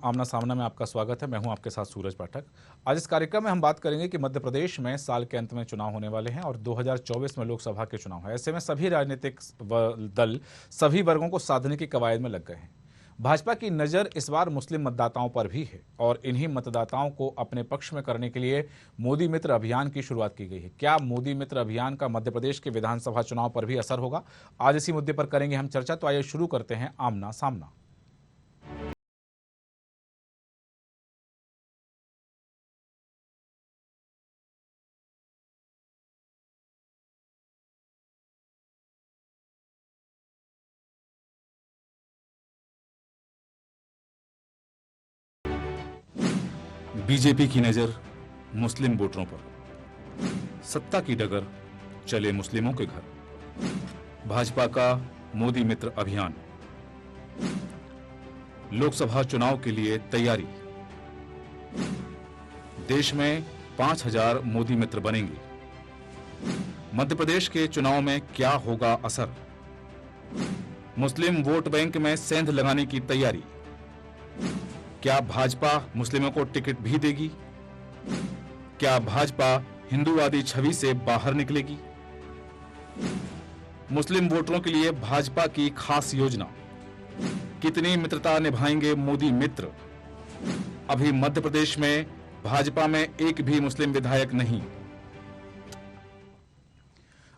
आमना सामना में आपका स्वागत है। मैं हूं आपके साथ सूरज पाठक। आज इस कार्यक्रम में हम बात करेंगे कि मध्य प्रदेश में साल के अंत में चुनाव होने वाले हैं और 2024 में लोकसभा के चुनाव है। ऐसे में सभी राजनीतिक दल सभी वर्गों को साधने की कवायद में लग गए हैं। भाजपा की नज़र इस बार मुस्लिम मतदाताओं पर भी है और इन्हीं मतदाताओं को अपने पक्ष में करने के लिए मोदी मित्र अभियान की शुरुआत की गई है। क्या मोदी मित्र अभियान का मध्य प्रदेश के विधानसभा चुनाव पर भी असर होगा? आज इसी मुद्दे पर करेंगे हम चर्चा। तो आइए शुरू करते हैं आमना सामना। बीजेपी की नजर मुस्लिम वोटरों पर, सत्ता की डगर चले मुस्लिमों के घर, भाजपा का मोदी मित्र अभियान, लोकसभा चुनाव के लिए तैयारी, देश में 5,000 मोदी मित्र बनेंगे, मध्य प्रदेश के चुनाव में क्या होगा असर, मुस्लिम वोट बैंक में सेंध लगाने की तैयारी, क्या भाजपा मुस्लिमों को टिकट भी देगी, क्या भाजपा हिंदूवादी छवि से बाहर निकलेगी, मुस्लिम वोटरों के लिए भाजपा की खास योजना, कितनी मित्रता निभाएंगे मोदी मित्र। अभी मध्य प्रदेश में भाजपा में एक भी मुस्लिम विधायक नहीं।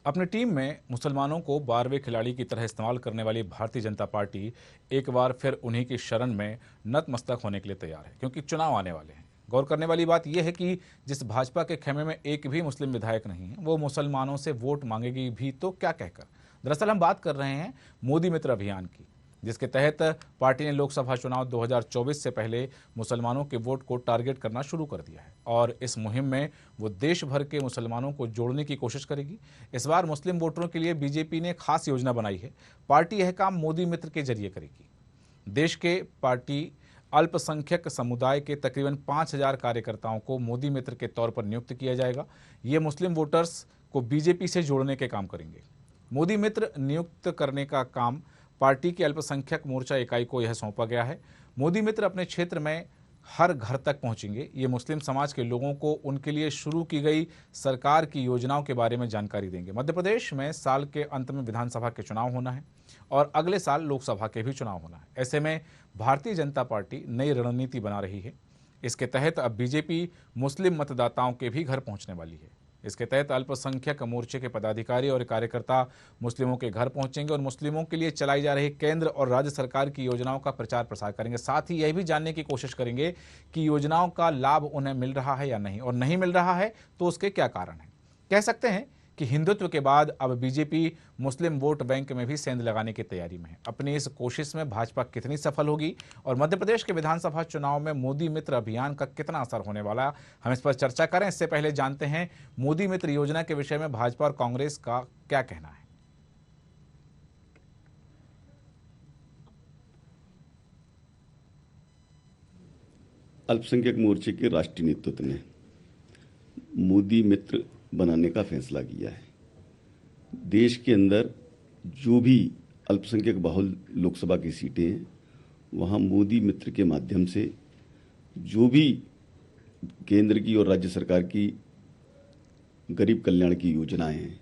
अपनी टीम में मुसलमानों को 12वें खिलाड़ी की तरह इस्तेमाल करने वाली भारतीय जनता पार्टी एक बार फिर उन्हीं की शरण में नतमस्तक होने के लिए तैयार है, क्योंकि चुनाव आने वाले हैं। गौर करने वाली बात यह है कि जिस भाजपा के खेमे में एक भी मुस्लिम विधायक नहीं है, वो मुसलमानों से वोट मांगेगी भी तो क्या कहकर। दरअसल हम बात कर रहे हैं मोदी मित्र अभियान की, जिसके तहत पार्टी ने लोकसभा चुनाव 2024 से पहले मुसलमानों के वोट को टारगेट करना शुरू कर दिया है और इस मुहिम में वो देश भर के मुसलमानों को जोड़ने की कोशिश करेगी। इस बार मुस्लिम वोटरों के लिए बीजेपी ने खास योजना बनाई है। पार्टी यह काम मोदी मित्र के जरिए करेगी। देश के पार्टी अल्पसंख्यक समुदाय के तकरीबन 5,000 कार्यकर्ताओं को मोदी मित्र के तौर पर नियुक्त किया जाएगा। ये मुस्लिम वोटर्स को बीजेपी से जोड़ने के काम करेंगे। मोदी मित्र नियुक्त करने का काम पार्टी की अल्पसंख्यक मोर्चा इकाई को यह सौंपा गया है। मोदी मित्र अपने क्षेत्र में हर घर तक पहुंचेंगे। ये मुस्लिम समाज के लोगों को उनके लिए शुरू की गई सरकार की योजनाओं के बारे में जानकारी देंगे। मध्य प्रदेश में साल के अंत में विधानसभा के चुनाव होना है और अगले साल लोकसभा के भी चुनाव होना है। ऐसे में भारतीय जनता पार्टी नई रणनीति बना रही है। इसके तहत अब बीजेपी मुस्लिम मतदाताओं के भी घर पहुंचने वाली है। इसके तहत अल्पसंख्यक मोर्चे के पदाधिकारी और कार्यकर्ता मुस्लिमों के घर पहुंचेंगे और मुस्लिमों के लिए चलाई जा रही केंद्र और राज्य सरकार की योजनाओं का प्रचार प्रसार करेंगे। साथ ही यह भी जानने की कोशिश करेंगे कि योजनाओं का लाभ उन्हें मिल रहा है या नहीं, और नहीं मिल रहा है तो उसके क्या कारण हैं। कह सकते हैं कि हिंदुत्व के बाद अब बीजेपी मुस्लिम वोट बैंक में भी सेंध लगाने की तैयारी में है। अपनी इस कोशिश में भाजपा कितनी सफल होगी और मध्य प्रदेश के विधानसभा चुनाव में मोदी मित्र अभियान का कितना असर होने वाला, हम इस पर चर्चा करें। इससे पहले जानते हैं मोदी मित्र योजना के विषय में भाजपा और कांग्रेस का क्या कहना है। अल्पसंख्यक मोर्चे के राष्ट्रीय नेतृत्व ने मोदी मित्र बनाने का फैसला किया है। देश के अंदर जो भी अल्पसंख्यक बहुल लोकसभा की सीटें हैं, वहां मोदी मित्र के माध्यम से जो भी केंद्र की और राज्य सरकार की गरीब कल्याण की योजनाएं हैं,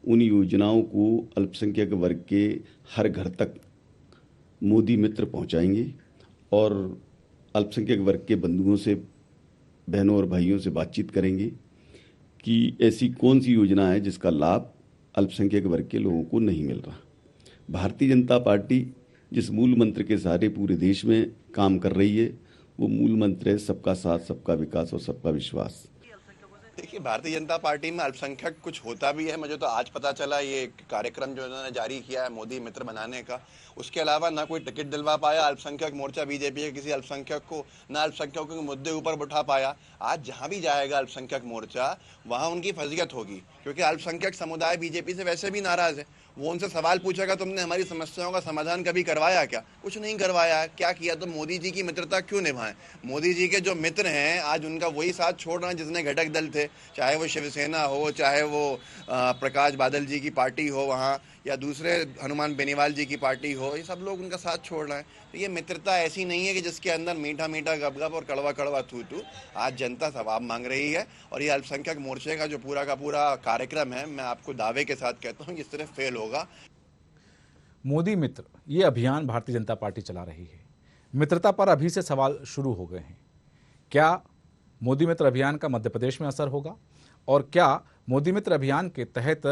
उन योजनाओं को अल्पसंख्यक वर्ग के हर घर तक मोदी मित्र पहुंचाएंगे और अल्पसंख्यक वर्ग के बंधुओं से, बहनों और भाइयों से बातचीत करेंगे कि ऐसी कौन सी योजना है जिसका लाभ अल्पसंख्यक वर्ग के लोगों को नहीं मिल रहा। भारतीय जनता पार्टी जिस मूल मंत्र के सहारे पूरे देश में काम कर रही है, वो मूल मंत्र है सबका साथ, सबका विकास और सबका विश्वास। देखिए, भारतीय जनता पार्टी में अल्पसंख्यक कुछ होता भी है। मुझे तो आज पता चला ये कार्यक्रम जो इन्होंने जारी किया है मोदी मित्र बनाने का, उसके अलावा ना कोई टिकट दिलवा पाया अल्पसंख्यक मोर्चा बीजेपी के किसी अल्पसंख्यक को, ना अल्पसंख्यकों के मुद्दे ऊपर उठा पाया। आज जहां भी जाएगा अल्पसंख्यक मोर्चा, वहां उनकी फजीयत होगी, क्योंकि अल्पसंख्यक समुदाय बीजेपी से वैसे भी नाराज है। वो उनसे सवाल पूछेगा, तुमने हमारी समस्याओं का समाधान कभी करवाया क्या? कुछ नहीं करवाया है। क्या किया? तो मोदी जी की मित्रता क्यों निभाएं? मोदी जी के जो मित्र हैं आज उनका वही साथ छोड़ रहे हैं जिसने घटक दल थे, चाहे वो शिवसेना हो, चाहे वो प्रकाश बादल जी की पार्टी हो वहाँ, या दूसरे हनुमान बेनीवाल जी की पार्टी हो, ये सब लोग उनका साथ छोड़ रहे हैं। तो ये मित्रता ऐसी नहीं है कि जिसके अंदर मीठा मीठा गपगप और कड़वा कड़वा थू थू। आज जनता सवाब मांग रही है और ये अल्पसंख्यक मोर्चे का जो पूरा का पूरा कार्यक्रम है, मैं आपको दावे के साथ कहता हूँ इस तरह फेल होगा। मोदी मित्र ये अभियान भारतीय जनता पार्टी चला रही है। मित्रता पर अभी से सवाल शुरू हो गए हैं। क्या मोदी मित्र अभियान का मध्य प्रदेश में असर होगा और क्या मोदी मित्र अभियान के तहत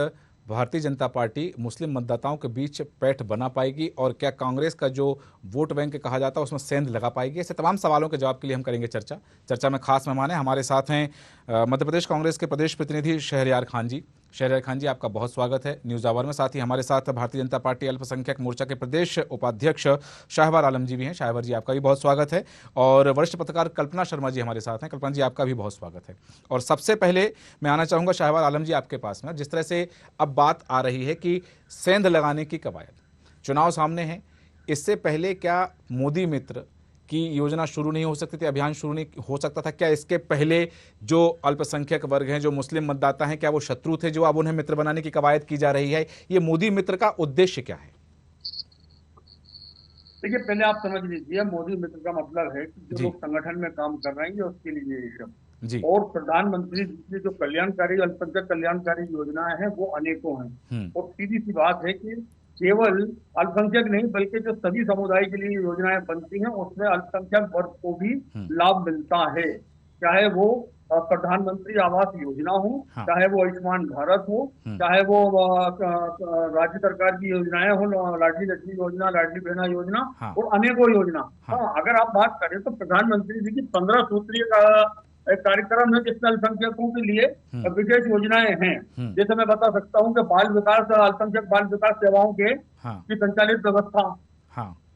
भारतीय जनता पार्टी मुस्लिम मतदाताओं के बीच पैठ बना पाएगी और क्या कांग्रेस का जो वोट बैंक कहा जाता है उसमें सेंध लगा पाएगी? ऐसे तमाम सवालों के जवाब के लिए हम करेंगे चर्चा में खास मेहमान हैं हमारे साथ हैं मध्य प्रदेश कांग्रेस के प्रदेश प्रतिनिधि शहरयार खान जी। शहरयार खान जी, आपका बहुत स्वागत है न्यूज़ आवर में। साथ ही हमारे साथ भारतीय जनता पार्टी अल्पसंख्यक मोर्चा के प्रदेश उपाध्यक्ष शाहबार आलम जी भी हैं। शाहबार जी, आपका भी बहुत स्वागत है। और वरिष्ठ पत्रकार कल्पना शर्मा जी हमारे साथ हैं। कल्पना जी, आपका भी बहुत स्वागत है। और सबसे पहले मैं आना चाहूँगा शाहबार आलम जी आपके पास में। जिस तरह से अब बात आ रही है कि सेंध लगाने की कवायद, चुनाव सामने है, इससे पहले क्या मोदी मित्र की योजना शुरू नहीं हो सकती थी, अभियान शुरू नहीं हो सकता था? क्या इसके पहले जो अल्पसंख्यक वर्ग हैं, जो मुस्लिम मतदाता हैं, क्या वो शत्रु थे जो अब उन्हें मित्र बनाने की कवायद की जा रही है? ये मोदी मित्र का उद्देश्य क्या है? देखिए, पहले आप समझ लीजिए, मोदी मित्र का मतलब है कि जो लोग संगठन में काम कर रहे हैं उसके लिए ये सब जी। और प्रधानमंत्री जी की जो कल्याणकारी अल्पसंख्यक कल्याणकारी योजनाएं हैं वो अनेकों हैं। और सीधी सी बात है कि केवल अल्पसंख्यक नहीं बल्कि जो सभी समुदाय के लिए योजनाएं बनती हैं उसमें अल्पसंख्यक वर्ग को भी लाभ मिलता है, चाहे वो प्रधानमंत्री आवास योजना हो, चाहे वो आयुष्मान भारत हो, चाहे वो राज्य सरकार की योजनाएं हो, लाडली लक्ष्मी योजना, लाडली बहना योजना और अनेकों योजना। अगर आप बात करें तो प्रधानमंत्री जी की 15 सूत्रीय एक कार्यक्रम है जिसमें अल्पसंख्यकों के लिए विशेष योजनाएं हैं। जैसे मैं बता सकता हूँ कि बाल विकास, अल्पसंख्यक बाल विकास सेवाओं के की संचालित व्यवस्था।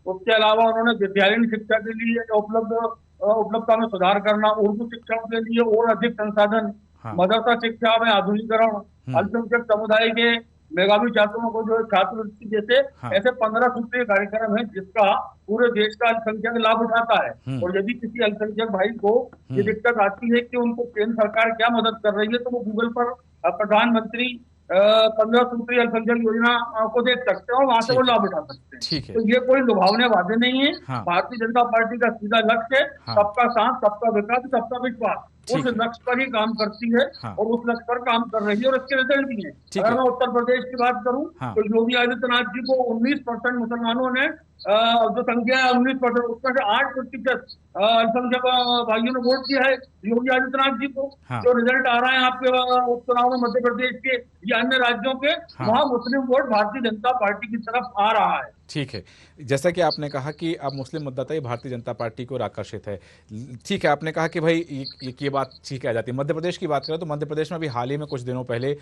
उसके अलावा उन्होंने विद्यालयीन शिक्षा के लिए उपलब्धता में सुधार करना, उर्दू शिक्षा के लिए और अधिक संसाधन, मदरसा शिक्षा में आधुनिकीकरण, अल्पसंख्यक समुदाय के मेधावी छात्रों को जो छात्रवृत्ति जैसे ऐसे 15 सूत्रीय कार्यक्रम है जिसका पूरे देश का अल्पसंख्यक लाभ उठाता है। और यदि किसी अल्पसंख्यक भाई को ये दिक्कत आती है कि उनको केंद्र सरकार क्या मदद कर रही है तो वो गूगल पर प्रधानमंत्री 15 सूत्रीय अल्पसंख्यक योजना को देख सकते हैं और वहां से वो लाभ उठा सकते हैं। तो ये कोई लुभावने वादे नहीं है। भारतीय जनता पार्टी का सीधा लक्ष्य है सबका साथ, सबका विकास, सबका विश्वास। उस लक्ष्य पर ही काम करती है और उस लक्ष्य पर काम कर रही है और इसके रिजल्ट भी है। अगर मैं उत्तर प्रदेश की बात करूं तो योगी आदित्यनाथ जी को 19% मुसलमानों ने जो संख्या है 19%, उसमें से 8% अल्पसंख्यक भाइयों ने वोट दिया है योगी आदित्यनाथ जी को। जो रिजल्ट आ रहा है आपके उपचुनाव में मध्य प्रदेश के या अन्य राज्यों के, वहां मुस्लिम वोट भारतीय जनता पार्टी की तरफ आ रहा है। ठीक है, जैसा कि आपने कहा कि अब मुस्लिम मतदाता ही भारतीय जनता पार्टी को आकर्षित है। ठीक है, आपने कहा कि भाई ये बात ठीक आ जाती है। मध्य प्रदेश की बात करें तो मध्य प्रदेश में अभी हाल ही में कुछ दिनों पहले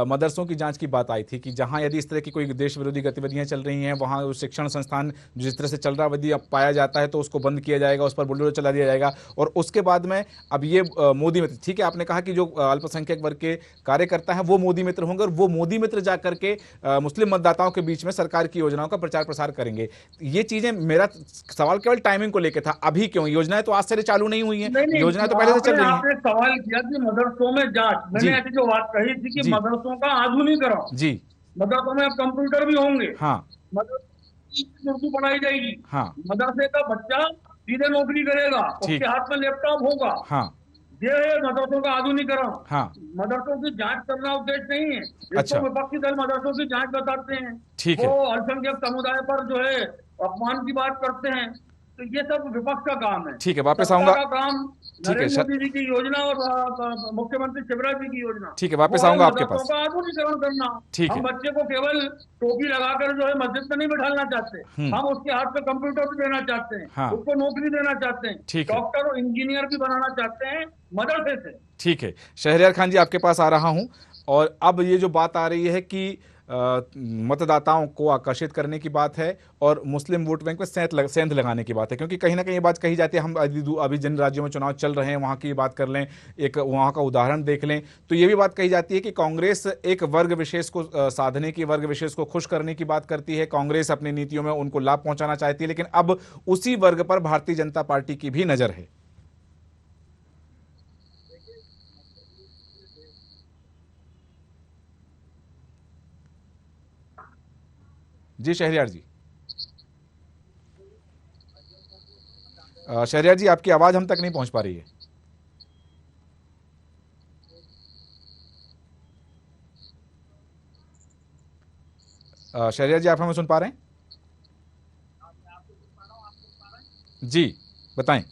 मदरसों की जांच की बात आई थी कि जहां यदि इस तरह की कोई देश विरोधी गतिविधियां चल रही हैं, वहां शिक्षण संस्थान जिस तरह से चल रहा यदि अब पाया जाता है तो उसको बंद किया जाएगा, उस पर बुलडोजर चला दिया जाएगा। और उसके बाद में अब ये मोदी मित्र, ठीक है, आपने कहा कि जो अल्पसंख्यक वर्ग के कार्यकर्ता हैं वो मोदी मित्र होंगे और वो मोदी मित्र जाकर के मुस्लिम मतदाताओं के बीच में सरकार की योजनाओं का प्रचार प्रसार करेंगे। ये चीजें, मेरा सवाल केवल टाइमिंग को लेकर था। अभी क्यों? योजनाएं तो आज से चालू नहीं हुई हैं, योजनाएं तो पहले से चल रही हैं। आपने सवाल किया कि मदरसों में जांच, मैंने ऐसी जो बात कही थी कि मदरसों का आधुनिकीकरण। जी, मदरसों में अब कंप्यूटर भी होंगे। मदरसे उर्दू पढ़ाई जाएगी। मदरसे का बच्चा सीधे नौकरी करेगा, उसके हाथ में लैपटॉप होगा। ये मदरसों का आधुनिकीकरण। मदरसों की जांच करना उद्देश्य नहीं है। इसको विपक्षी दल मदरसों की जांच बताते हैं। वो अल्पसंख्यक समुदाय पर जो है अपमान की बात करते हैं। तो ये सब विपक्ष का काम है। ठीक है, वापस आऊंगा। काम नरेंद्र मोदी जी की योजना और मुख्यमंत्री शिवराज जी की योजना। ठीक है, वापस आऊंगा आपके पास। आधुनिकीकरण करना। हम बच्चे को केवल टोपी लगाकर जो है मस्जिद में नहीं बैठाना चाहते, हम उसके हाथ पे कंप्यूटर भी देना चाहते हैं, उसको नौकरी देना चाहते हैं, डॉक्टर और इंजीनियर भी बनाना चाहते हैं मदरसे से। ठीक है, शहरयार खान जी आपके पास आ रहा हूं। और अब ये जो बात आ रही है कि मतदाताओं को आकर्षित करने की बात है और मुस्लिम वोट बैंक में सेंध लगाने की बात है, क्योंकि कहीं ना कहीं ये बात कही जाती है। हम अभी जिन राज्यों में चुनाव चल रहे हैं वहाँ की बात कर लें, एक वहाँ का उदाहरण देख लें, तो ये भी बात कही जाती है कि कांग्रेस एक वर्ग विशेष को साधने की, वर्ग विशेष को खुश करने की बात करती है। कांग्रेस अपनी नीतियों में उनको लाभ पहुंचाना चाहती है, लेकिन अब उसी वर्ग पर भारतीय जनता पार्टी की भी नजर है। जी शहरयार जी, शहरयार जी आपकी आवाज हम तक नहीं पहुंच पा रही है। शहरयार जी आप हमें सुन पा रहे हैं? जी बताएं।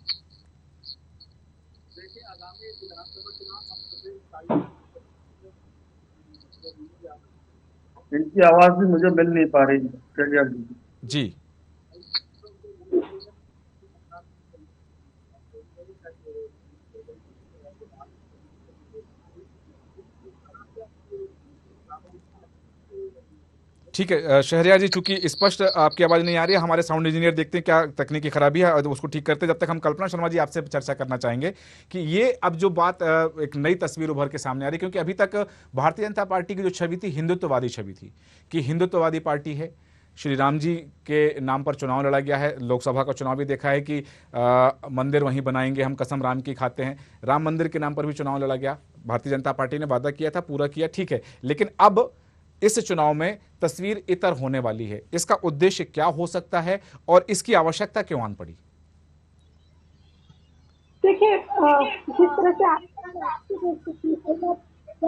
इनकी आवाज भी मुझे मिल नहीं पा रही शहरयार जी। जी ठीक है शहरयार जी, चूंकि स्पष्ट आपकी आवाज नहीं आ रही है, हमारे साउंड इंजीनियर देखते हैं क्या तकनीकी खराबी है और उसको ठीक करते हैं। जब तक हम कल्पना शर्मा जी आपसे चर्चा करना चाहेंगे कि ये अब जो बात एक नई तस्वीर उभर के सामने आ रही है, क्योंकि अभी तक भारतीय जनता पार्टी की जो छवि थी हिंदुत्ववादी छवि थी कि हिंदुत्ववादी पार्टी है, श्री राम जी के नाम पर चुनाव लड़ा गया है। लोकसभा का चुनाव भी देखा है कि मंदिर वहीं बनाएंगे, हम कसम राम की खाते हैं। राम मंदिर के नाम पर भी चुनाव लड़ा गया, भारतीय जनता पार्टी ने वादा किया था, पूरा किया, ठीक है। लेकिन अब इस चुनाव में तस्वीर इतर होने वाली है। इसका उद्देश्य क्या हो सकता है और इसकी आवश्यकता क्यों आन पड़ी? देखिए, जिस तरह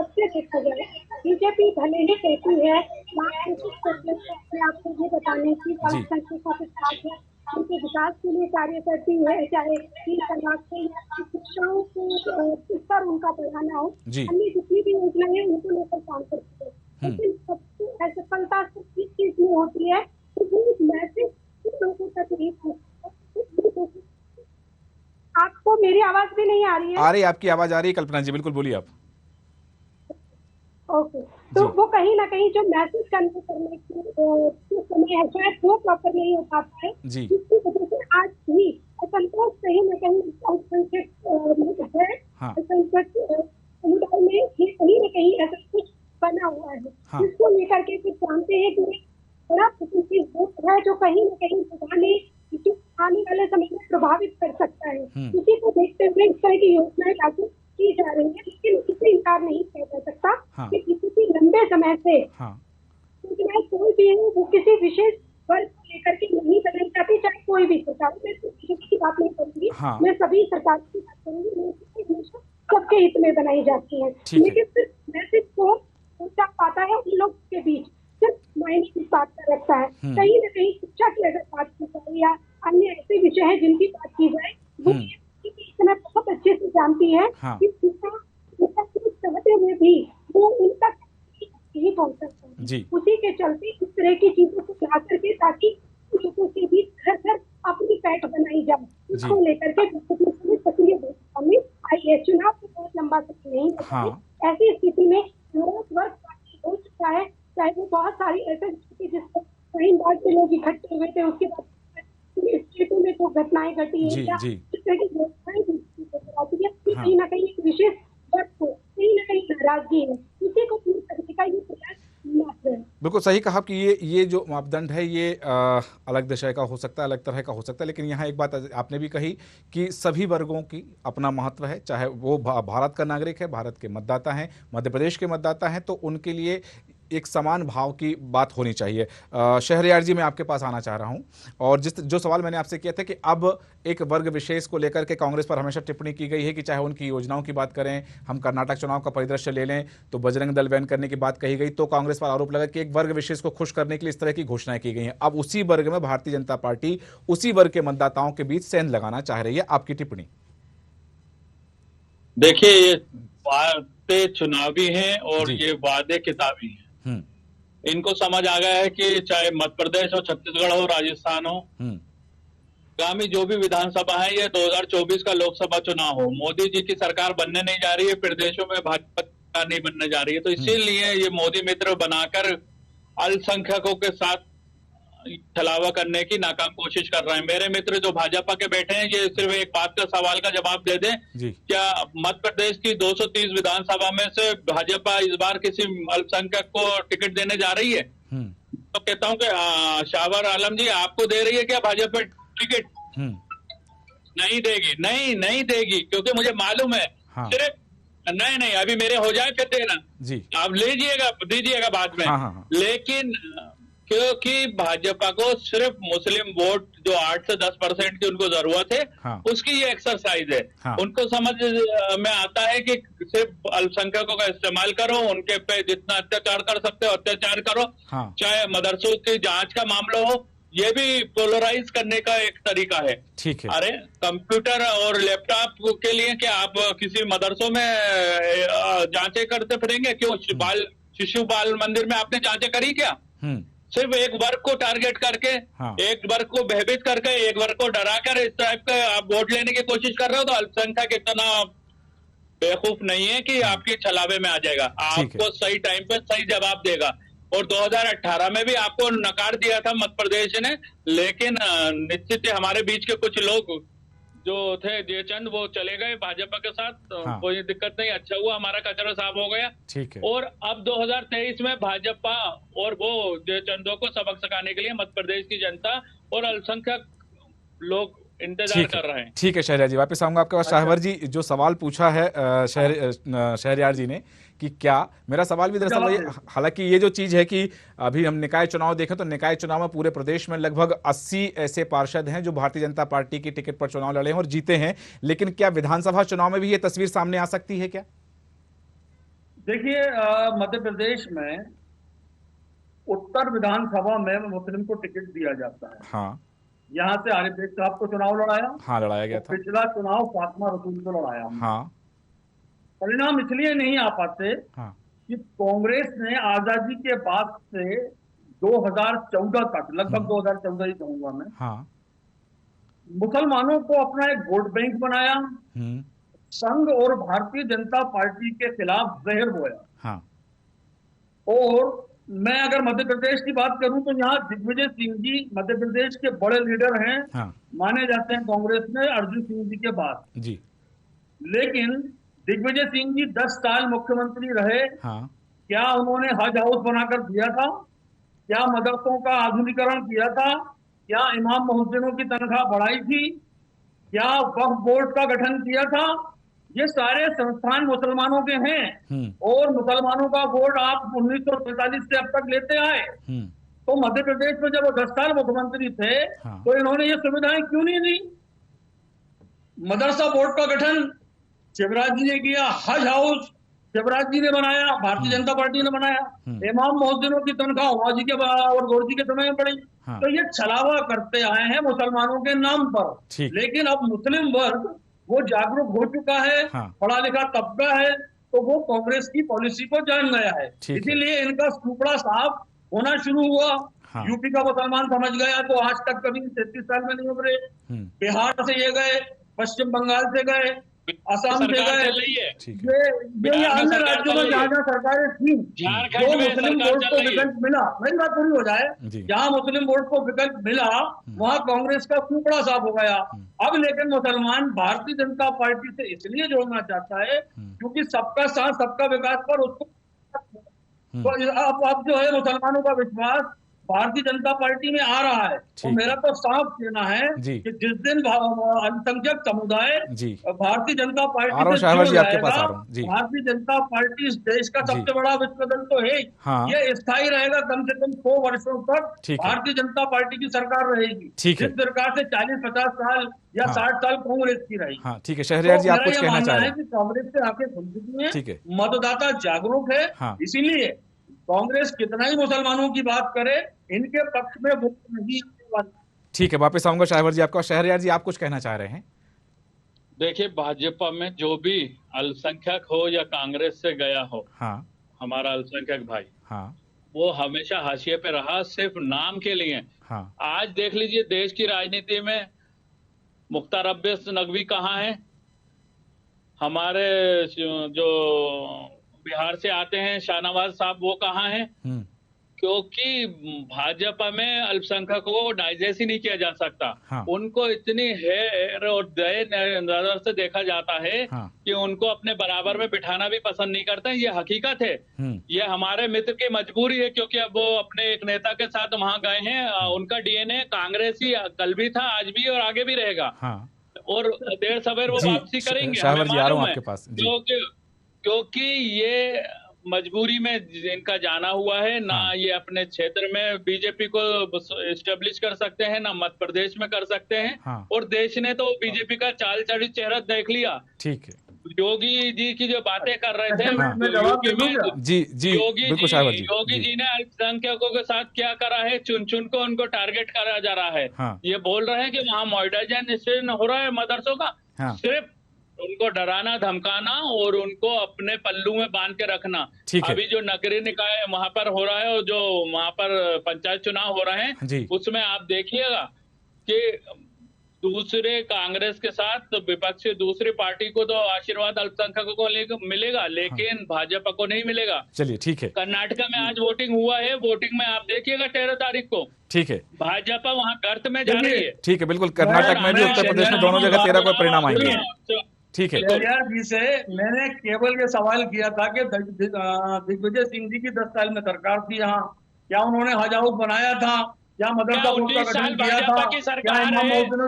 से देखा जाए, बीजेपी भले ही कहती है आपको ये बताने की अल्पसंख्यकों के साथ है, उनके विकास के लिए कार्य करती है, चाहे 3 तलाक से या शिक्षाओं को स्तर उनका बढ़ाना हो, अन्य जितनी भी योजनाएं उनको लेकर काम करती है। लेकिन सबसे असफलता से किस चीज में होती है कि वो मैसेज लोगों तक नहीं पहुंचता। आपको मेरी आवाज भी नहीं आ रही है? आ रही, आपकी आवाज आ रही है कल्पना जी, बिल्कुल बोलिए आप। ओके, तो वो कहीं ना कहीं जो मैसेज कन्वे करने की जो समय है शायद वो प्रॉपर नहीं हो पाता है, जिसकी वजह से आज भी असंतोष कहीं ना कहीं अल्पसंख्यक है, अल्पसंख्यक समुदाय में कहीं ना कहीं ऐसा कुछ बना हुआ है, जिसको लेकर के कुछ जानते हैं कि बड़ा है जो कहीं ना कहीं आने वाले समय में प्रभावित कर सकता है। इसी को देखते हुए इस तरह की योजनाएं लागू की जा रही है, लेकिन इससे इनकार नहीं किया जा सकता कि किसी लंबे समय से योजनाएं कोई भी है वो किसी विशेष वर्ग को लेकर के नहीं बनाई जाती, चाहे कोई भी सरकार। मैं बीजेपी की बात नहीं करूंगी, मैं सभी सरकार की बात करूंगी, सबके हित में बनाई जाती है, लेकिन सिर्फ मैसेज को पहुंचा पाता है उन लोग के बीच, सिर्फ मायने की बात कर रखता है। कहीं न कहीं शिक्षा की अगर बात की जाए या अन्य ऐसे विषय हैं जिनकी बात की जाए, वो इतना बहुत अच्छे से जानती है कि शिक्षा चाहते हुए भी वो उन तक नहीं पहुंच सकता। उसी के चलते इस तरह की चीजों को ला करके ताकि लोगों के बीच घर घर अपनी पैठ बनाई जाए, इसको लेकर के सक्रिय में आई है। चुनाव तो बहुत लंबा समय नहीं है, ऐसी स्थिति में वर्ग हो चुका है, चाहे वो बहुत सारी ऐसे जिसको कई बार के लोग इकट्ठे हुए थे, उसके बाद स्टेटों में जो घटनाएं घटी है या इस तरह की व्यवस्थाएं कहीं ना कहीं एक विशेष वर्ग को कहीं ना कहीं नाराजगी है, इसी को पूरी करने का ये प्रयास मात्र है। बिल्कुल सही कहा कि ये जो मापदंड है ये अलग विषय का हो सकता है, अलग तरह का हो सकता है, लेकिन यहाँ एक बात आपने भी कही कि सभी वर्गों की अपना महत्व है, चाहे वो भारत का नागरिक है, भारत के मतदाता हैं, मध्य प्रदेश के मतदाता हैं, तो उनके लिए एक समान भाव की बात होनी चाहिए। शहरयार जी मैं आपके पास आना चाह रहा हूं, और जो सवाल मैंने आपसे किया था कि अब एक वर्ग विशेष को लेकर के कांग्रेस पर हमेशा टिप्पणी की गई है कि चाहे उनकी योजनाओं की बात करें, हम कर्नाटक चुनाव का परिदृश्य ले लें तो बजरंग दल बैन करने की बात कही गई, तो कांग्रेस पर आरोप लगा कि एक वर्ग विशेष को खुश करने के लिए इस तरह की घोषणाएं की गई हैं। अब उसी वर्ग में भारतीय जनता पार्टी उसी वर्ग के मतदाताओं के बीच सेंध लगाना चाह रही है, आपकी टिप्पणी? देखिए, ये वादे चुनावी हैं और ये वादे किताबी हैं। इनको समझ आ गया है कि चाहे मध्य प्रदेश हो, छत्तीसगढ़ हो, राजस्थान हो, आगामी जो भी विधानसभा है, ये 2024 का लोकसभा चुनाव हो, मोदी जी की सरकार बनने नहीं जा रही है, प्रदेशों में भाजपा सरकार नहीं बनने जा रही है, तो इसीलिए ये मोदी मित्र बनाकर अल्पसंख्यकों के साथ छलावा करने की नाकाम कोशिश कर रहे हैं। मेरे मित्र जो भाजपा के बैठे हैं, ये सिर्फ एक बात का सवाल का जवाब दे दें, क्या मध्य प्रदेश की 230 विधानसभा में से भाजपा इस बार किसी अल्पसंख्यक को टिकट देने जा रही है? तो कहता हूं कि शाहबाज आलम जी, आपको दे रही है क्या भाजपा टिकट? नहीं देगी, नहीं देगी, क्योंकि मुझे मालूम है। सिर्फ नहीं, अभी मेरे हो जाए फिर देना, आप लीजिएगा, दीजिएगा बाद में। लेकिन क्योंकि भाजपा को सिर्फ मुस्लिम वोट जो 8 से 10% की उनको जरूरत है, हाँ। उसकी ये एक्सरसाइज है। हाँ। उनको समझ में आता है कि सिर्फ अल्पसंख्यकों का इस्तेमाल करो, उनके पे जितना अत्याचार कर सकते हो अत्याचार करो। हाँ। चाहे मदरसों की जांच का मामला हो, ये भी पोलराइज करने का एक तरीका है। ठीक है। अरे कंप्यूटर और लैपटॉप के लिए क्या आप किसी मदरसों में जांचें करते फिरेंगे? क्यों शिशु बाल मंदिर में आपने जांचें करी क्या? सिर्फ एक वर्ग को टारगेट करके, हाँ। एक वर्ग को भयभीत करके, एक वर्ग को डरा कर इस टाइप का आप वोट लेने की कोशिश कर रहे हो, तो अल्पसंख्यक इतना बेवकूफ नहीं है कि आपके छलावे में आ जाएगा। आपको सही टाइम पे सही जवाब देगा। और 2018 में भी आपको नकार दिया था मध्य प्रदेश ने, लेकिन निश्चित हमारे बीच के कुछ लोग जो थे जयचंद, वो चले गए भाजपा के साथ। हाँ। कोई दिक्कत नहीं, अच्छा हुआ, हमारा कचरा साफ हो गया। ठीक है। और अब 2023 में भाजपा और वो जयचंदों को सबक सिखाने के लिए मध्य प्रदेश की जनता और अल्पसंख्यक लोग इंतजार कर रहे हैं। ठीक है शहरयार जी, वापस आऊंगा आपके पास। शाहवर जी, जो सवाल पूछा है शहरयार जी ने कि क्या, मेरा सवाल भी दरअसल वही, हालांकि ये जो चीज है कि अभी हम निकाय चुनाव देखें तो निकाय चुनाव में पूरे प्रदेश में लगभग 80 ऐसे पार्षद हैं जो भारतीय जनता पार्टी की टिकट पर चुनाव लड़े हैं और जीते हैं, लेकिन क्या विधानसभा चुनाव में भी ये तस्वीर सामने आ सकती है क्या? देखिए, मध्य प्रदेश में उत्तर विधानसभा में मुस्लिम को टिकट दिया जाता है। हाँ। यहाँ से आरिफ साहब को चुनाव लड़ाया। हाँ, लड़ाया गया था। पिछला चुनाव फातिमा रसूल को लड़ाया। हाँ। परिणाम इसलिए नहीं आ पाते हाँ। कि कांग्रेस ने आजादी के बाद से 2014 तक, लगभग 2014 ही कहूंगा मैं, हाँ। मुसलमानों को अपना एक वोट बैंक बनाया, संघ और भारतीय जनता पार्टी के खिलाफ जहर बोया। हाँ। और मैं अगर मध्य प्रदेश की बात करूं तो यहाँ दिग्विजय सिंह जी मध्य प्रदेश के बड़े लीडर हैं। हाँ। माने जाते हैं कांग्रेस में अर्जुन सिंह जी के बाद जी। लेकिन दिग्विजय सिंह जी 10 साल मुख्यमंत्री रहे। हाँ। क्या उन्होंने हज हाउस बनाकर दिया था? क्या मदरसों का आधुनिकीकरण किया था? क्या इमाम मुहज्जिनों की तनख्वाह बढ़ाई थी? क्या वक्फ बोर्ड का गठन किया था? ये सारे संस्थान मुसलमानों के हैं और मुसलमानों का वोट आप 1945 से अब तक लेते आए। तो मध्य प्रदेश में जब वो 10 साल मुख्यमंत्री थे तो इन्होंने ये सुविधाएं क्यों नहीं दी? मदरसा बोर्ड का गठन शिवराज जी ने किया, हज हाउस शिवराज जी ने बनाया, भारतीय जनता पार्टी ने बनाया। इमाम मुहज्जिनों की तनख्वाह उमर जी के और गौर जी के समय में बढ़ी। तो ये छलावा करते आए हैं मुसलमानों के नाम पर। लेकिन अब मुस्लिम वर्ग वो जागरूक हो चुका है, पढ़ा लिखा तबका है, तो वो कांग्रेस की पॉलिसी को जान गया है। इसीलिए इनका सुपड़ा साफ होना शुरू हुआ। यूपी का मुसलमान समझ गया तो आज तक कभी 33 साल में नहीं उभरे। बिहार से ये गए, पश्चिम बंगाल से गए, असम से गए, ये अन्य राज्यों में जहाँ जहाँ सरकारें थी, जो मुस्लिम वोट को विकल्प मिला, मेरी बात पूरी हो जाए, जहाँ मुस्लिम वोट को विकल्प मिला वहाँ कांग्रेस का कुकड़ा साफ हो गया। अब लेकिन मुसलमान भारतीय जनता पार्टी से इसलिए जोड़ना चाहता है क्योंकि सबका साथ सबका विकास पर उसको, अब जो है मुसलमानों का विश्वास भारतीय जनता पार्टी में आ रहा है। तो मेरा तो साफ कहना है कि जिस दिन अल्पसंख्यक समुदाय भारतीय जनता पार्टी से जुड़ जाएगा, भारतीय जनता पार्टी इस देश का सबसे बड़ा विश्वदल तो है। ये स्थायी रहेगा, कम से कम 100 वर्षों तक भारतीय जनता पार्टी की सरकार रहेगी। इस सरकार से 40-50 साल या 60 साल कांग्रेस की रहेगी। ठीक है शहरयार जी, आप कुछ कहना चाह रहे हैं? कांग्रेस से आंखें खुल चुकी है, मतदाता जागरूक है। इसीलिए कांग्रेस कितना ही मुसलमानों की बात करे, इनके पक्ष में वोट नहीं। ठीक है, वापस आऊंगा शाहवर जी आपका। शहरयार जी, आप कुछ कहना चाह रहे हैं? देखिए, भाजपा में जो भी अल्पसंख्यक हो या कांग्रेस से गया हो, हमारा अल्पसंख्यक भाई, वो हमेशा हाशिए पे रहा, सिर्फ नाम के लिए। आज देख लीजिए देश की राजनीति में मुख्तार अब्बास नकवी कहाँ है, हमारे जो बिहार से आते हैं शाहनवाज साहब, वो कहाँ हैं? क्योंकि भाजपा में अल्पसंख्यकों को डाइजेस्ट ही नहीं किया जा सकता। उनको इतनी हेर और दया नजर से देखा जाता है कि उनको अपने बराबर में बिठाना भी पसंद नहीं करते। ये हकीकत है, ये हमारे मित्र की मजबूरी है, क्योंकि अब वो अपने एक नेता के साथ वहां गए हैं। उनका डीएनए कांग्रेसी कल भी था, आज भी और आगे भी रहेगा, और देर सवेर वो वापसी करेंगे, हमें मालूम है। क्योंकि ये मजबूरी में इनका जाना हुआ है, ना ये अपने क्षेत्र में बीजेपी को एस्टेब्लिश कर सकते हैं, ना मध्य प्रदेश में कर सकते हैं। और देश ने तो बीजेपी का चाल चढ़ी चेहरा देख लिया। ठीक है, योगी जी की जो बातें कर रहे थे, योगी जी ने अल्पसंख्यकों के साथ क्या करा है, चुन चुन को उनको टारगेट करा जा रहा है। ये बोल रहे हैं कि वहाँ मॉडर्नाइजेशन हो रहा है मदरसों का, सिर्फ उनको डराना धमकाना और उनको अपने पल्लू में बांध के रखना। अभी जो नगरीय निकाय वहां पर हो रहा है और जो वहां पर पंचायत चुनाव हो रहे हैं, उसमें आप देखिएगा कि दूसरे कांग्रेस के साथ विपक्षी दूसरी पार्टी को तो आशीर्वाद अल्पसंख्यकों को मिलेगा, लेकिन भाजपा को नहीं मिलेगा। चलिए ठीक है, कर्नाटका में आज वोटिंग हुआ है, वोटिंग में आप देखिएगा 13 तारीख को। ठीक है, भाजपा वहाँ गर्त में जा रही है। ठीक है, बिल्कुल, कर्नाटक में भी उत्तर प्रदेश में दोनों जगह 13 को परिणाम आएंगे। ठीक है, जी से मैंने केवल ये सवाल किया था कि दिग्विजय सिंह जी की 10 साल में सरकार थी यहाँ, क्या उन्होंने हज हाउस बनाया था, क्या मदरसा बोर्ड का गठन किया था, क्या इमाम मौजूद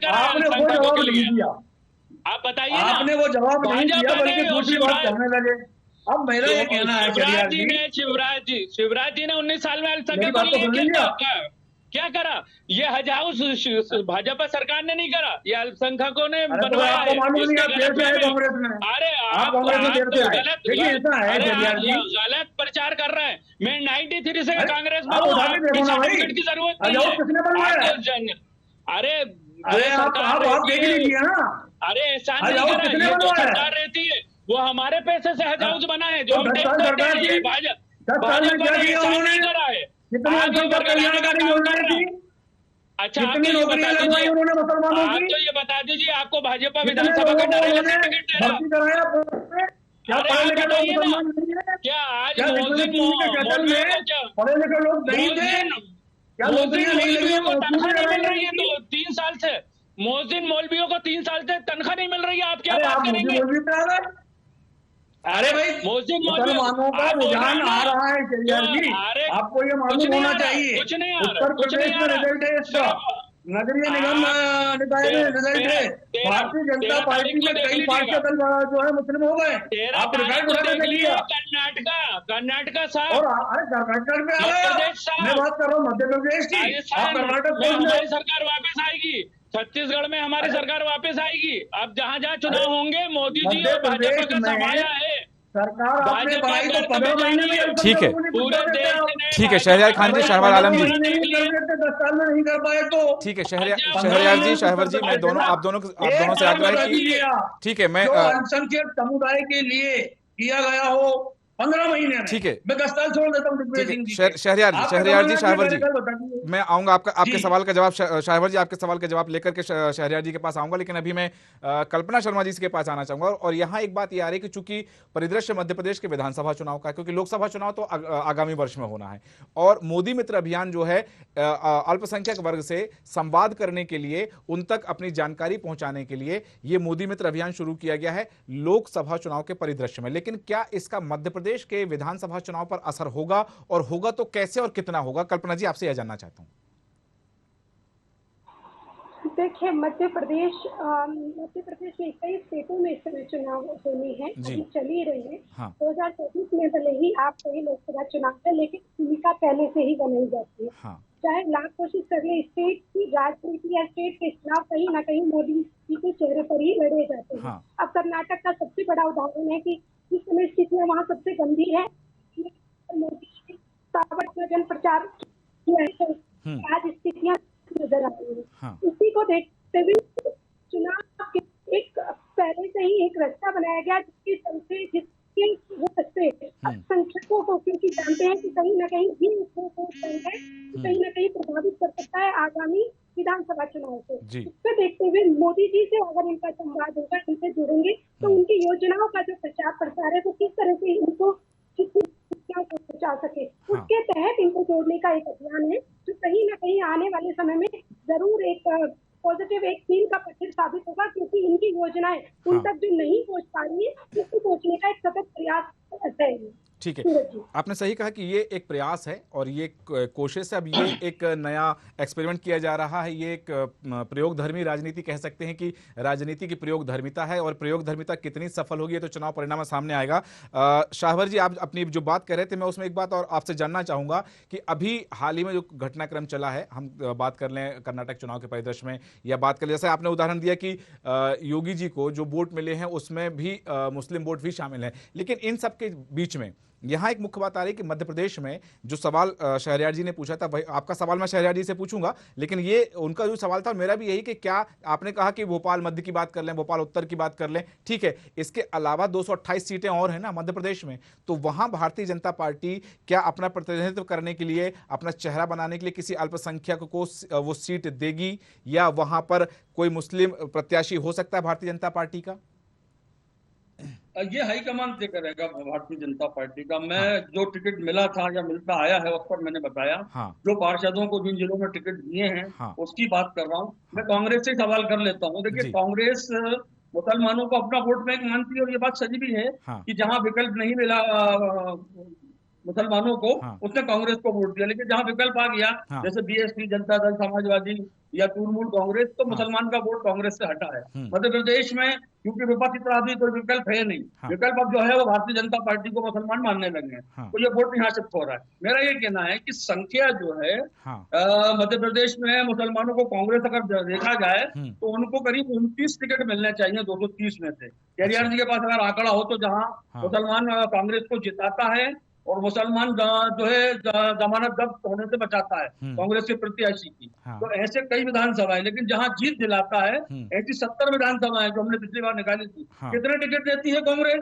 आपने वो जवाब नहीं दिया। आप बताइए, आपने वो जवाब नहीं दिया, बल्कि दूसरी बात करने लगे। अब मेरा ये कहना है शिवराज जी ने 19 साल में अल्पसंख्यक क्या करा? ये हज हाउस भाजपा सरकार ने नहीं करा, ये अल्पसंख्यकों ने बनवाया है। अरे आप गलत प्रचार कर रहे हैं। मैं 93 से कांग्रेस में हूँ, सर्टिफिकेट की जरूरत नहीं है। अरे ऐसा नहीं करा, ये तो सरकार रहती है, वो हमारे पैसे से हज हाउस बना है जो हम टैक्स देते हैं। ये भाजपा ने करा है। अच्छा, तो ये बता दीजिए, आपको भाजपा विधानसभा का नरेगा सर्टिफिकेट दे रहा? क्या आज तनख्वाह नहीं मिल रही है? तो 3 साल से मोहसिन मौलवियों को 3 साल से तनख्वाह नहीं मिल रही है, आप क्या बात करेंगे? अरे भाई, मुसलमानों का रुझान आ रहा है चलियार जी, आपको ये मालूम होना चाहिए। उत्तर प्रदेश में रिजल्ट है इसका, नगरीय निगम निकाय में रिजल्ट है। भारतीय जनता पार्टी में कई पार्षद जो है मुस्लिम हो गए। आप रिकॉर्ड उठाने के लिए कर्नाटका साहब, और अरे कर्नाटक में आ गया, मैं बात कर रहा हूँ मध्य प्रदेश की। आप कर्नाटक हमारी सरकार वापस आएगी, छत्तीसगढ़ में हमारी सरकार वापस आएगी। अब जहाँ जहाँ चुनाव होंगे, मोदी जी और भाजपा का समाया है। सरकार आपने बनाई तो 15 महीने में। ठीक है, ठीक है, शहरयार खान जी, शहबाज आलम जी, 10 साल में नहीं कर पाए तो ठीक है, शहरयार जी, शहवर जी, मैं आप दोनों से आग्रह की, ठीक है, मैं अल्पसंख्यक समुदाय के लिए किया गया हो 15 महीने में, ठीक है, मैं 10 साल छोड़ देता हूँ। शहरयार जी, शहवर जी, मैं आऊंगा आपके सवाल का जवाब, शहवर जी आपके सवाल का जवाब लेकर के शहरयार जी के पास आऊंगा, लेकिन अभी मैं कल्पना शर्मा जी के पास आना चाहूंगा। और यहाँ एक बात ये आ रही है कि चूंकि परिदृश्य मध्य प्रदेश के विधानसभा चुनाव का है, क्योंकि लोकसभा चुनाव तो आगामी वर्ष में होना है, और मोदी मित्र अभियान जो है अल्पसंख्यक वर्ग से संवाद करने के लिए, उन तक अपनी जानकारी पहुंचाने के लिए ये मोदी मित्र अभियान शुरू किया गया है लोकसभा चुनाव के परिदृश्य में। लेकिन क्या इसका मध्य प्रदेश के विधानसभा चुनाव पर असर होगा, और होगा तो कैसे और कितना होगा? कल्पना जी, आपसे यह जानना चाहता हूं। देखिए, मध्य प्रदेश में कई स्टेटों में इस समय चुनाव होनी है, अभी चल ही रही है। 2024 में भले ही आप कहीं लोकसभा चुनाव है, लेकिन भूमिका पहले से ही बनाई जाती है। चाहे लाख कोशिश कर ले, स्टेट की राजनीति या स्टेट के चुनाव कहीं ना कहीं मोदी जी के चेहरे पर ही लड़े जाते हैं। अब कर्नाटक का सबसे बड़ा उदाहरण है कि इस समय स्थितियां वहाँ सबसे गंभीर है। मोदी जी ने जन प्रचार किया है, आज स्थितियां नजर आ रही है। इसी को देखते हुए चुनाव के एक पहले से ही एक रास्ता बनाया गया, जिसके चलते जिसके अल्पसंख्यकों को, क्योंकि जानते हैं कि कहीं ना कहीं भी कहीं ना कहीं प्रभावित कर सकता है आगामी विधानसभा चुनाव को। इसको देखते हुए मोदी जी से अगर इनका संवाद होगा, इनसे जुड़ेंगे, तो उनकी योजनाओं का जो प्रचार प्रसार है वो किस तरह से इनको पहुंचा सके, उसके तहत इनको जोड़ने का एक अभियान है, जो कहीं ना कहीं आने वाले समय में जरूर एक पॉजिटिव एक मील का पत्थर साबित होगा, क्योंकि इनकी योजनाएं उन तक जो नहीं पहुंच पा रही है, उसको पहुंचने का एक सतत प्रयास है। ठीक है, आपने सही कहा कि ये एक प्रयास है और ये कोशिश है। अब ये एक नया एक्सपेरिमेंट किया जा रहा है। ये एक प्रयोगधर्मी राजनीति कह सकते हैं कि राजनीति की प्रयोगधर्मिता है, और प्रयोगधर्मिता कितनी सफल होगी ये तो चुनाव परिणाम में सामने आएगा। शाहवर जी, आप अपनी जो बात कर रहे थे, मैं उसमें एक बात और आपसे जानना चाहूंगा कि अभी हाल ही में जो घटनाक्रम चला है, हम बात कर लें कर्नाटक चुनाव के परिदृश्य में, या बात कर लें, जैसे आपने उदाहरण दिया कि योगी जी को जो वोट मिले हैं उसमें भी मुस्लिम वोट भी शामिल है, लेकिन इन सब के बीच में यहां एक मुख्य बात आ रही है कि मध्य प्रदेश में जो सवाल शहरयार जी ने पूछा था, वही आपका सवाल मैं शहरयार जी से पूछूंगा, लेकिन ये उनका जो सवाल था मेरा भी यही कि क्या आपने कहा कि भोपाल मध्य की बात कर लें, भोपाल उत्तर की बात कर लें, ठीक है, इसके अलावा 228 सीटें और हैं ना मध्य प्रदेश में, तो वहां भारतीय जनता पार्टी क्या अपना प्रतिनिधित्व करने के लिए, अपना चेहरा बनाने के लिए किसी अल्पसंख्यक को वो सीट देगी, या वहां पर कोई मुस्लिम प्रत्याशी हो सकता है भारतीय जनता पार्टी का? ये हाईकमान तय करेगा भारतीय जनता पार्टी का। मैं जो टिकट मिला था या मिलता आया है उस पर मैंने बताया। जो पार्षदों को जिन जिलों में टिकट दिए हैं उसकी बात कर रहा हूँ। मैं कांग्रेस से सवाल कर लेता हूँ। देखिए, कांग्रेस मुसलमानों को अपना वोट बैंक मानती है, और ये बात सही भी है कि जहां विकल्प नहीं मिला मुसलमानों को, उसने कांग्रेस को वोट दिया। लेकिन जहां विकल्प आ गया, जैसे बीएसपी, जनता दल, समाजवादी या तृणमूल कांग्रेस, तो मुसलमान का वोट कांग्रेस से हटा है। मध्य प्रदेश में क्योंकि विपक्ष इतना अभी कोई विकल्प है नहीं, विकल्प अब जो है वो भारतीय जनता पार्टी को मुसलमान मानने लगे हैं, तो ये वोट यहाँ शिफ्ट हो रहा है। मेरा ये कहना है कि संख्या जो है मध्य प्रदेश में मुसलमानों को, कांग्रेस अगर देखा जाए तो उनको करीब 29 टिकट मिलने चाहिए 230 में से। केजरीवाल जी के पास अगर आंकड़ा हो तो जहाँ मुसलमान कांग्रेस को जिताता है और मुसलमान जो है जमानत जब्त होने से बचाता है कांग्रेस के प्रत्याशी की, तो ऐसे कई विधानसभा है। लेकिन जहां जीत दिलाता है, ऐसी 70 विधानसभा है जो हमने पिछली बार निकाली थी। कितने टिकट देती है कांग्रेस?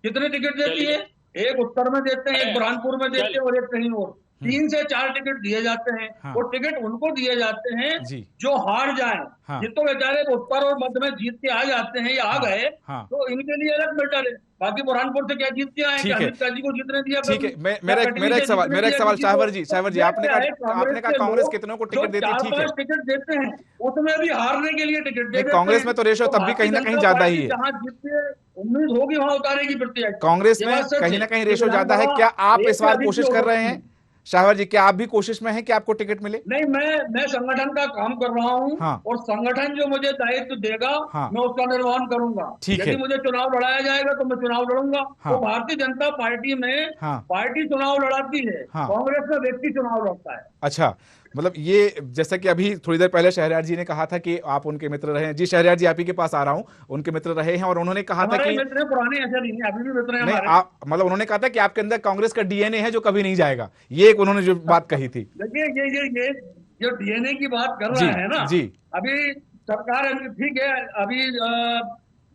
कितने टिकट देती है? एक उत्तर में देते हैं, एक बुरहानपुर में देते हैं और एक कहीं और। 3 से 4 टिकट दिए जाते हैं। वो टिकट उनको दिए जाते हैं जो हार जाए। ये तो बेचारे उत्तर और मध्य में जीत के आ जाते हैं या आ गए, तो इनके लिए अलग बेटर है। बाकी बुरहानपुर से क्या जीत के आए, अमित शाह जी को जीतने दिया। ठीक है, मेरा एक सवाल शाहवर जी, आपने कहा कांग्रेस कितनों को टिकट देती है? ठीक है, टिकट देते हैं, उसमें भी हारने के लिए टिकट देते हैं। कांग्रेस में तो रेशो तब भी कहीं ना कहीं ज्यादा ही है। जहाँ जीतने उम्मीद होगी वहां उतारेगी प्रत्याशी। कांग्रेस में कहीं ना कहीं रेशो ज्यादा है। क्या आप इस बार कोशिश कर रहे हैं शाहवर जी, क्या आप भी कोशिश में हैं कि आपको टिकट मिले? नहीं, मैं संगठन का काम कर रहा हूं और संगठन जो मुझे दायित्व देगा मैं उसका निर्वहन करूंगा। यदि मुझे चुनाव लड़ाया जाएगा तो मैं चुनाव लड़ूंगा। तो भारतीय जनता पार्टी में पार्टी चुनाव लड़ाती है, कांग्रेस में व्यक्ति चुनाव लड़ता है। अच्छा, मतलब ये जैसा कि अभी थोड़ी देर पहले शहरयार जी ने कहा था कि आप उनके मित्र रहे हैं। जी शहरयार जी, आप ही के पास आ रहा हूं। उनके मित्र रहे हैं और उन्होंने कहा था कि मित्र पुराने ऐसे नहीं है, अभी भी मित्र हैं हमारे। आप मतलब उन्होंने कहा था कि आपके अंदर कांग्रेस का डीएनए है जो कभी नहीं जाएगा। ये एक उन्होंने जो बात कही थी। देखिए, ये जो डीएनए की बात कर रहे हैं ना जी, अभी सरकार ठीक है, अभी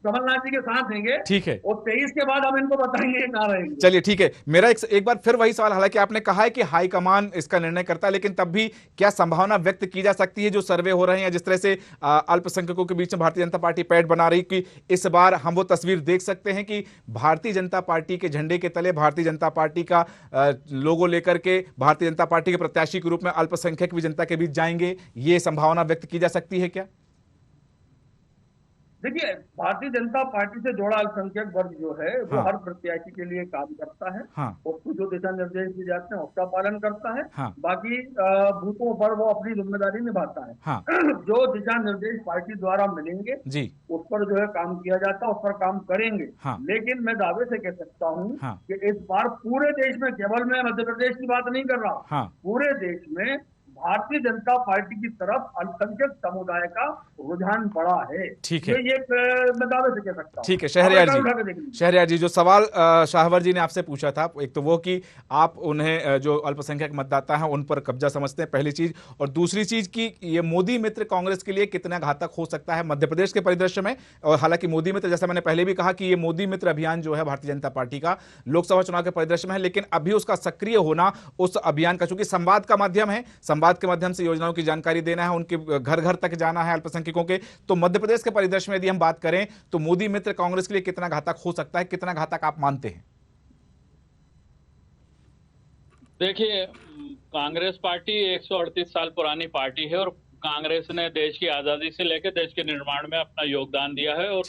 कमलनाथ जी के साथ देंगे, ठीक है, और 23 के बाद हम इनको बताएंगे कहाँ रहेंगे। चलिए ठीक है, मेरा एक बार फिर वही सवाल, हालांकि आपने कहा है कि हाईकमान इसका निर्णय करता है, लेकिन तब भी क्या संभावना व्यक्त की जा सकती है जो सर्वे हो रहे हैं, जिस तरह से अल्पसंख्यकों के बीच में भारतीय जनता पार्टी पैठ बना रही, कि इस बार हम वो तस्वीर देख सकते हैं कि भारतीय जनता पार्टी के झंडे के तले भारतीय जनता पार्टी का लोगो लेकर के भारतीय जनता पार्टी के प्रत्याशी के रूप में अल्पसंख्यक भी जनता के बीच जाएंगे, ये संभावना व्यक्त की जा सकती है क्या? देखिए, भारतीय जनता पार्टी से जुड़ा अल्पसंख्यक वर्ग जो है वो हर प्रत्याशी के लिए काम करता है। उसको जो दिशा निर्देश दिए जाते हैं उसका पालन करता है। बाकी बूथों पर वो अपनी जिम्मेदारी निभाता है। जो दिशा निर्देश पार्टी द्वारा मिलेंगे उस पर जो है काम किया जाता है, उस पर काम करेंगे। लेकिन मैं दावे से कह सकता हूँ कि इस बार पूरे देश में, केवल मैं मध्य प्रदेश की बात नहीं कर रहा, पूरे देश में भारतीय जनता पार्टी की तरफ अल्पसंख्यक समुदाय का रुझान बढ़ा है। ठीक है, ये मैं दावे से कह सकता हूं। ठीक है शहरयार जी, जो सवाल शाहवर जी ने आपसे पूछा था, एक तो वो कि आप उन्हें जो अल्पसंख्यक मतदाता हैं उन पर कब्जा समझते हैं, पहली चीज, और दूसरी चीज कि ये मोदी मित्र कांग्रेस के लिए कितना घातक हो सकता है मध्य प्रदेश के परिदृश्य में। और हालांकि मोदी मित्र, जैसा मैंने पहले भी कहा कि ये मोदी मित्र अभियान जो है भारतीय जनता पार्टी का लोकसभा चुनाव के परिदृश्य में है, लेकिन अभी उसका सक्रिय होना उस अभियान का, चूंकि संवाद का माध्यम है, संवाद के माध्यम से योजनाओं की जानकारी देना है, उनके घर घर तक जाना है अल्पसंख्यकों के, तो मध्य प्रदेश के परिदृश्य में यदि हम बात करें तो मोदी मित्र कांग्रेस के लिए कितना घातक हो सकता है, कितना घातक आप मानते हैं? देखिए, कांग्रेस पार्टी 138 साल पुरानी पार्टी है और कांग्रेस ने देश की आजादी से लेकर देश के निर्माण में अपना योगदान दिया है और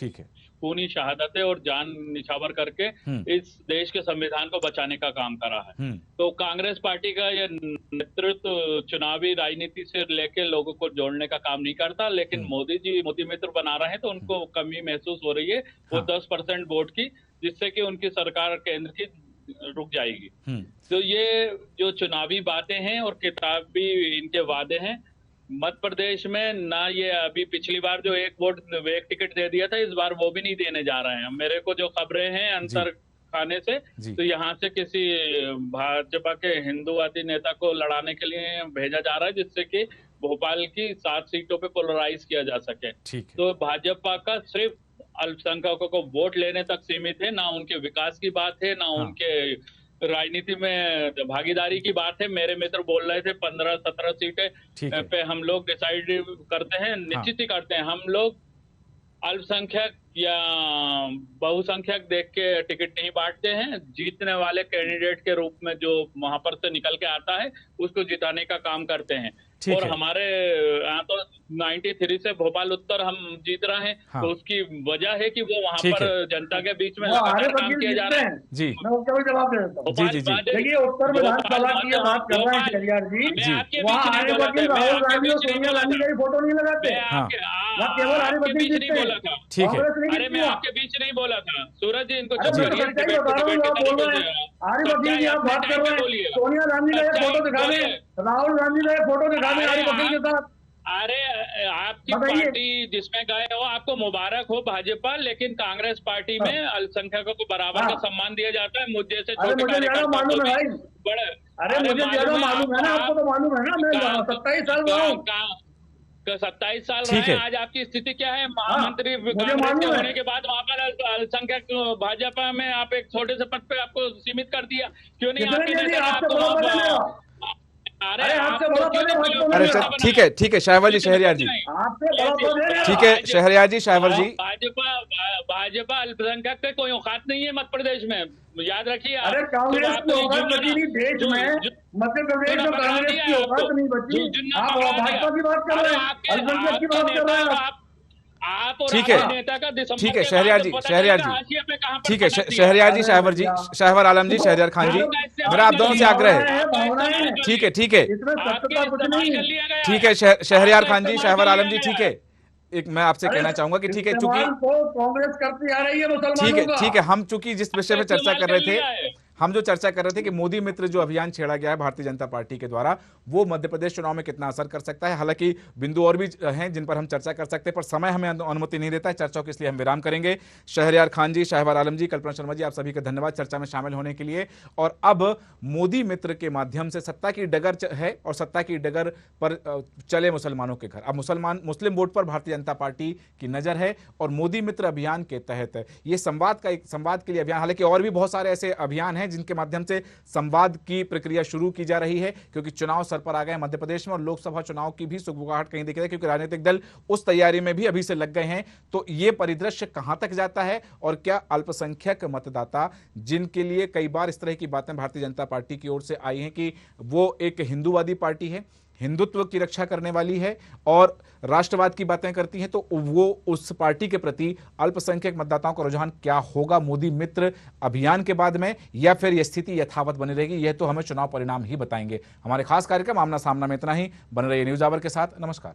खूनी शहादतें और जान निछावर करके इस देश के संविधान को बचाने का काम करा है। तो कांग्रेस पार्टी का यह नेतृत्व चुनावी राजनीति से लेके लोगों को जोड़ने का काम नहीं करता, लेकिन मोदी जी मोदी मित्र बना रहे हैं तो उनको कमी महसूस हो रही है वो 10% वोट की, जिससे कि उनकी सरकार केंद्र की रुक जाएगी। तो ये जो चुनावी बातें हैं और किताबी इनके वादे हैं, मध्य प्रदेश में ना ये अभी पिछली बार जो एक टिकट दे दिया था, इस बार वो भी नहीं देने जा रहे हैं। मेरे को जो खबरें हैं अंतर खाने से, तो यहाँ से किसी भाजपा के हिंदूवादी नेता को लड़ाने के लिए भेजा जा रहा है, जिससे कि भोपाल की 7 सीटों पे पोलराइज किया जा सके। तो भाजपा का सिर्फ अल्पसंख्यकों को वोट लेने तक सीमित है, ना उनके विकास की बात है, ना उनके राजनीति में भागीदारी की बात है। मेरे मित्र बोल रहे थे 15-17 सीटें पे हम लोग डिसाइड करते हैं, निश्चित ही करते हैं। हम लोग अल्पसंख्यक या बहुसंख्यक देख के टिकट नहीं बांटते हैं। जीतने वाले कैंडिडेट के रूप में जो वहां पर से निकल के आता है उसको जिताने का काम करते हैं। और हमारे यहाँ तो 93 से भोपाल उत्तर हम जीत रहे हैं। तो उसकी वजह है कि वो वहाँ पर जनता के बीच में लगातार काम किया जा रहा है। जी मैं उसका भी जवाब दे देता हूँ। देखिए उत्तर विधानसभा की बात कर रहे हैं शहरयार जी, वहाँ आने वकील राहुल गांधी और सोनिया गांधी का फोटो नहीं लगाते, वहाँ केवल आने वकील जीतते हैं। ठीक है, अरे मैं आपके बीच नहीं बोला था सूरज जी, इनको आरिफ वकील की आप बात कर रहे हैं, सोनिया गांधी का ये फोटो दिखा दें, राहुल गांधी का ये फोटो दिखा दें आरिफ वकील के साथ। अरे आपकी पार्टी जिसमें गए हो आपको मुबारक हो भाजपा, लेकिन कांग्रेस पार्टी में अल्पसंख्यकों को बराबर का सम्मान दिया जाता है। मुझे से मुझे ज्यादा मालूम है भाई, बड़े मुझे ज्यादा मालूम है ना, आपको तो मालूम है ना, मैं 27 साल रहा हूँ। 27 साल रहे हैं। आज आपकी स्थिति क्या है? महामंत्री होने के बाद वहाँ पर अल्पसंख्यक भाजपा में आप एक छोटे से पद पे आपको सीमित कर दिया, क्यों नहीं? अरे ठीक है, ठीक है शहवर जी, शहरयार जी, ठीक है शहरयार जी, शहवर जी, भाजपा अल्पसंख्यक पे कोई औकात नहीं है मध्य प्रदेश में, याद रखिए। अरे कांग्रेस की औकात बची नहीं देश में, मध्य प्रदेश में कांग्रेस की औकात नहीं बची। आप भाजपा की बात कर रहे हैं, अल्पसंख्यक की बात कर रहे हैं आप। ठीक है, ठीक है शहरयार जी, शहरयार जी, ठीक है शहरयार जी, शहवर जी, शहवर आलम जी, शहरयार खान जी, मेरा आप दोनों से आग्रह है। ठीक है, ठीक है, ठीक है शहरयार खान जी, शहवर आलम जी, ठीक है। एक मैं आपसे कहना चाहूंगा कि ठीक है, चूंकि कांग्रेस करती आ रही है मुसलमानों का, ठीक है, हम चूंकि जिस विषय में चर्चा कर रहे थे, हम जो चर्चा कर रहे थे कि मोदी मित्र जो अभियान छेड़ा गया है भारतीय जनता पार्टी के द्वारा, वो मध्य प्रदेश चुनाव में कितना असर कर सकता है। हालांकि बिंदु और भी हैं जिन पर हम चर्चा कर सकते हैं, पर समय हमें अनुमति नहीं देता है चर्चा को, इसलिए हम विराम करेंगे। शहरयार खान जी, शहवर आलम जी, कल्पना शर्मा जी, आप सभी का धन्यवाद चर्चा में शामिल होने के लिए। और अब मोदी मित्र के माध्यम से सत्ता की डगर है और सत्ता की डगर पर चले मुसलमानों के घर। अब मुस्लिम वोट पर भारतीय जनता पार्टी की नजर है और मोदी मित्र अभियान के तहत ये संवाद के लिए अभियान, हालांकि और भी बहुत सारे ऐसे अभियान हैं जिनके माध्यम से संवाद की प्रक्रिया शुरू की जा रही है, क्योंकि चुनाव सर पर आ गए मध्य प्रदेश में और लोकसभा चुनाव की भी सुगबुगाहट कहीं दिख रही है, क्योंकि राजनीतिक दल उस तैयारी में भी अभी से लग गए हैं। तो ये परिदृश्य कहां तक जाता है और क्या अल्पसंख्यक मतदाता, जिनके लिए कई बार इस तरह की बातें भारतीय जनता पार्टी की ओर से आई हैं कि वो एक हिंदूवादी पार्टी है, हिंदुत्व की रक्षा करने वाली है और राष्ट्रवाद की बातें करती हैं, तो वो उस पार्टी के प्रति अल्पसंख्यक मतदाताओं का रुझान क्या होगा मोदी मित्र अभियान के बाद में, या फिर यह स्थिति यथावत बनी रहेगी, यह तो हमें चुनाव परिणाम ही बताएंगे। हमारे खास कार्यक्रम आमना सामना में इतना ही। बने रहिए न्यूज़ आवर के साथ। नमस्कार।